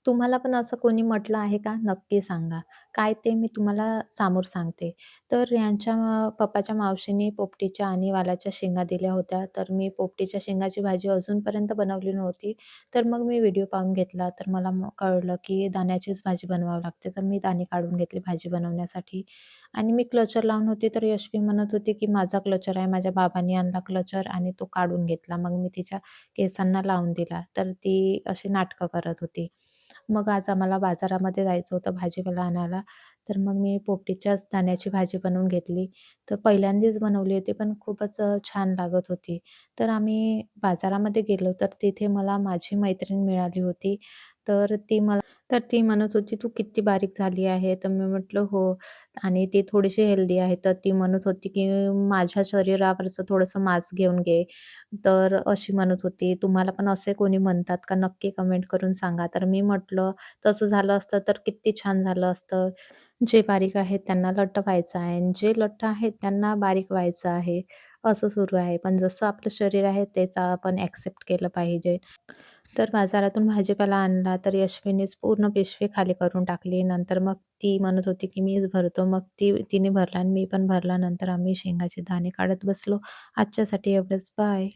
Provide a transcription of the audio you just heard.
तुम्हाला पण असं कोणी म्हटलं आहे का? नक्की सांगा. काय ते मी तुम्हाला समोर सांगते. तर यांच्या पप्पाच्या मावशीने पोपटीच्या आणि वालाच्या शेंगा दिल्या होत्या. तर मी पोपटीच्या शेंगाची भाजी अजूनपर्यंत बनवली नव्हती. तर मग मी व्हिडिओ पाहून घेतला. तर मला कळलं की दाण्याचीच भाजी बनवावी लागते. तर मी दाणे काढून घेतले भाजी बनवण्यासाठी आणि मी क्लचर लावून होते. तर यशवी म्हणत होती की माझा क्लचर आहे. माझ्या बाबांनी आणला क्लचर आणि तो काढून घेतला. मग मी तिच्या केसांना लावून दिला. तर ती अशी नाटकं करत होती. मग आज आम्हाला बाजारामध्ये जायचं होतं भाजीपाला आणायला. तर मग मी पोपटीच्याच दाण्याची भाजी बनवून घेतली. तर पहिल्यांदाच बनवली होती, पण खूपच छान लागत होती. तर आम्ही बाजारामध्ये गेलो, तर तिथे मला माझी मैत्रीण मिळाली होती. तर ती म्हणत होती, "तू किती बारीक झाली आहे." तर मी म्हटलं, "हो." आणि ती थोडीशी हेल्दी आहे. तर ती म्हणत होती, की "माझ्या शरीरावरचं थोडंसं मांस घेऊन घे." तर अशी म्हणत होती. तुम्हाला पण असे कोणी म्हणतात का? नक्की कमेंट करून सांगा. तर मी म्हटलं, "तसं झालं असतं तर किती छान झालं असतं. जे बारीक आहेत त्यांना लठ्ठ व्हायचं आहे आणि जे लठ्ठ आहेत त्यांना बारीक व्हायचं आहे." असं सुरू आहे. पण जसं आपलं शरीर आहे तेच आपण ॲक्सेप्ट केलं पाहिजे. तर बाजारातून भाजीपाला आणला तर यशवीनेच पूर्ण पिशवी खाली करून टाकली. नंतर मग ती म्हणत होती, की मीच भरतो. मग तिने भरला आणि मी पण भरला. नंतर आम्ही शेंगाचे दाणे काढत बसलो. आजच्यासाठी एवढंच. बाय.